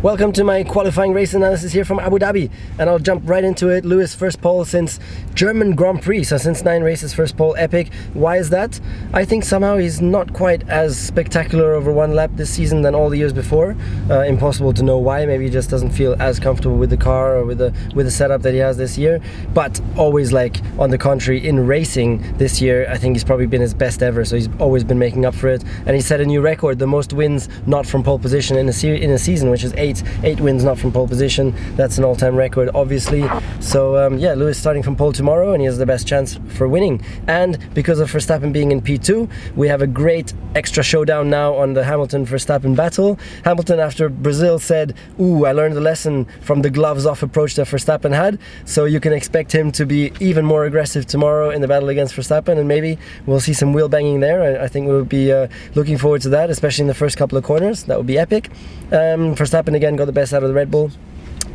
Welcome to my qualifying race analysis here from Abu Dhabi, and I'll jump right into it. Lewis, first pole since German Grand Prix, so since 9 races, first pole, epic. Why is that? I think somehow he's not quite as spectacular over one lap this season than all the years before. Impossible to know why. Maybe he just doesn't feel as comfortable with the car or with the setup that he has this year. But always, like, on the contrary, in racing this year, I think he's probably been his best ever. So he's always been making up for it, and he set a new record, the most wins not from pole position in a season, which is 8 wins not from pole position. That's an all-time record, obviously. So yeah, Lewis starting from pole tomorrow, and he has the best chance for winning. And because of Verstappen being in P2, we have a great extra showdown now on the Hamilton-Verstappen battle. Hamilton, after Brazil, said, "Ooh, I learned the lesson from the gloves-off approach that Verstappen had." So you can expect him to be even more aggressive tomorrow in the battle against Verstappen, and maybe we'll see some wheel banging there. I think we'll be looking forward to that, especially in the first couple of corners. That would be epic. Verstappen again got the best out of the Red Bull,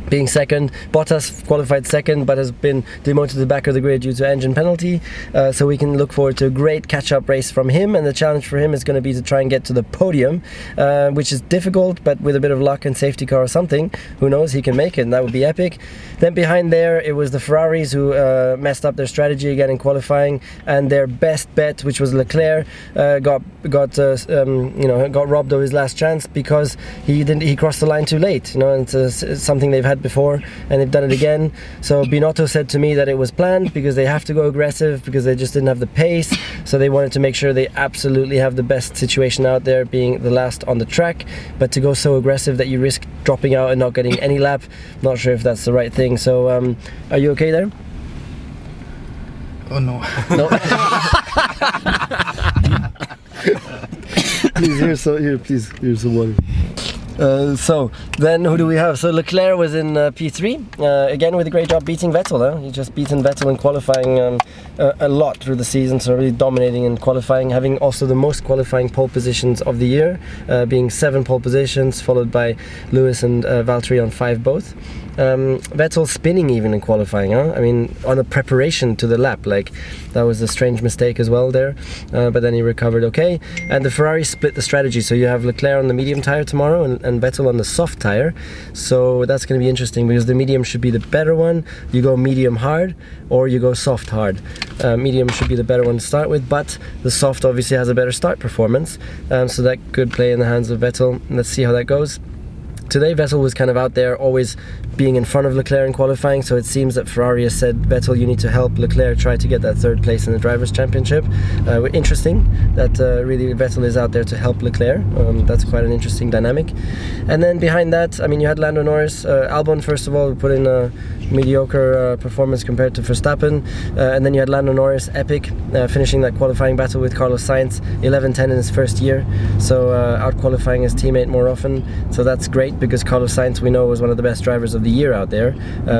being second. Bottas qualified second, but has been demoted to the back of the grid due to engine penalty. So we can look forward to a great catch-up race from him, and the challenge for him is going to be to try and get to the podium, which is difficult, but with a bit of luck and safety car or something, who knows, he can make it, and that would be epic. Then behind there, it was the Ferraris who messed up their strategy again in qualifying, and their best bet, which was Leclerc, got robbed of his last chance because he crossed the line too late. And it's something they've had before, and they've done it again. So Binotto said to me that it was planned because they have to go aggressive, because they just didn't have the pace. So they wanted to make sure they absolutely have the best situation out there, being the last on the track. But to go so aggressive that you risk dropping out and not getting any lap, not sure if that's the right thing. So are you okay there? Oh no. No. Please, here's some water. So then who do we have? So Leclerc was in P3, again with a great job beating Vettel. He just beaten Vettel in qualifying a lot through the season, so really dominating in qualifying, having also the most qualifying pole positions of the year, being 7 pole positions, followed by Lewis and Valtteri on 5 both. Vettel spinning even in qualifying, I mean, on a preparation to the lap, like that was a strange mistake as well there, but then he recovered okay. And the Ferrari split the strategy, so you have Leclerc on the medium tire tomorrow and Vettel on the soft tire, so that's going to be interesting because the medium should be the better one. You go medium hard or you go soft hard. Medium should be the better one to start with, but the soft obviously has a better start performance, so that could play in the hands of Vettel. Let's see how that goes. Today Vettel was kind of out there always being in front of Leclerc in qualifying, so it seems that Ferrari has said, Vettel, you need to help Leclerc try to get that 3rd place in the Drivers' Championship. Interesting that really Vettel is out there to help Leclerc. That's quite an interesting dynamic. And then behind that, I mean, you had Lando Norris. Albon, first of all, put in a mediocre performance compared to Verstappen. And then you had Lando Norris, epic, finishing that qualifying battle with Carlos Sainz, 11-10 in his first year. So out-qualifying his teammate more often. So that's great, because Carlos Sainz, we know, was one of the best drivers of the year out there,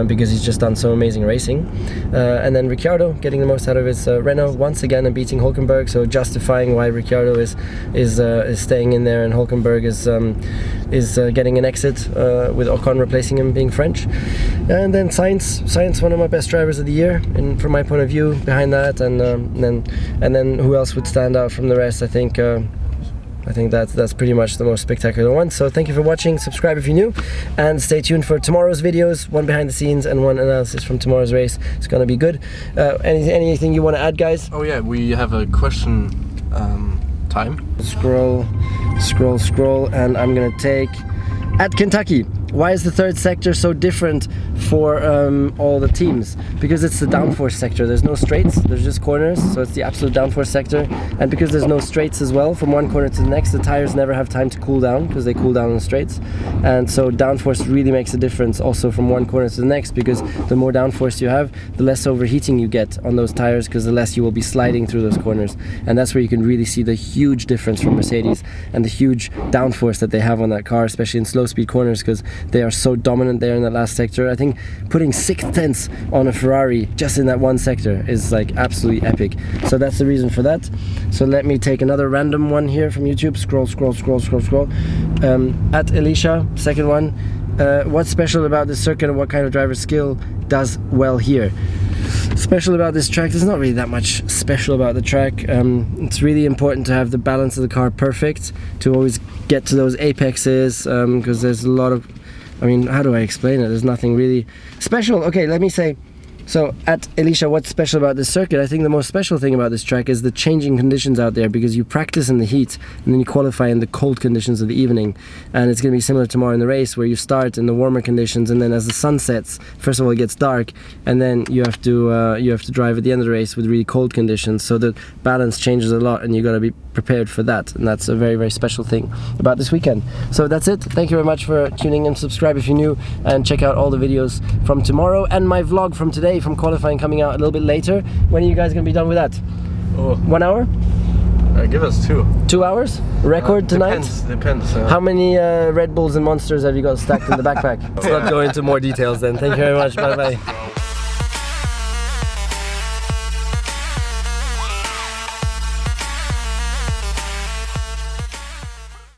because he's just done so amazing racing. And then Ricciardo getting the most out of his Renault once again and beating Hockenheim, so justifying why Ricciardo is staying in there and Hockenheim is getting an exit, with Ocon replacing him, being French. And then Sainz, one of my best drivers of the year, and from my point of view, behind that, and then who else would stand out from the rest? I think that's pretty much the most spectacular one. So thank you for watching, subscribe if you're new, and stay tuned for tomorrow's videos, one behind the scenes and one analysis from tomorrow's race. It's gonna be good. Anything you want to add, guys? Oh yeah, we have a question time. Scroll, and I'm gonna take at Kentucky. Why is the 3rd sector so different for all the teams? Because it's the downforce sector. There's no straights, there's just corners, so it's the absolute downforce sector. And because there's no straights as well, from one corner to the next, the tires never have time to cool down, because they cool down in the straights. And so downforce really makes a difference also from one corner to the next, because the more downforce you have, the less overheating you get on those tires, because the less you will be sliding through those corners. And that's where you can really see the huge difference from Mercedes and the huge downforce that they have on that car, especially in slow speed corners, because they are so dominant there in that last sector. I think putting 6/10 on a Ferrari just in that one sector is like absolutely epic. So that's the reason for that. So let me take another random one here from YouTube. Scroll. At Elisha, second one. What's special about this circuit, and what kind of driver skill does well here? Special about this track, there's not really that much special about the track. It's really important to have the balance of the car perfect, to always get to those apexes, because there's a lot of I mean, how do I explain it? There's nothing really special. Okay, let me say. So at Elisha, what's special about this circuit? I think the most special thing about this track is the changing conditions out there, because you practice in the heat and then you qualify in the cold conditions of the evening. And it's going to be similar tomorrow in the race, where you start in the warmer conditions, and then as the sun sets, first of all it gets dark, and then you have to drive at the end of the race with really cold conditions. So the balance changes a lot, and you got to be prepared for that. And that's a very, very special thing about this weekend. So that's it. Thank you very much for tuning in. Subscribe if you're new, and check out all the videos from tomorrow and my vlog from today, from qualifying, coming out a little bit later. When are you guys gonna be done with that? 1 hour? Give us 2. 2 hours? Record tonight? Depends. How many Red Bulls and Monsters have you got stacked in the backpack? Let's not go into more details then. Thank you very much. Bye bye.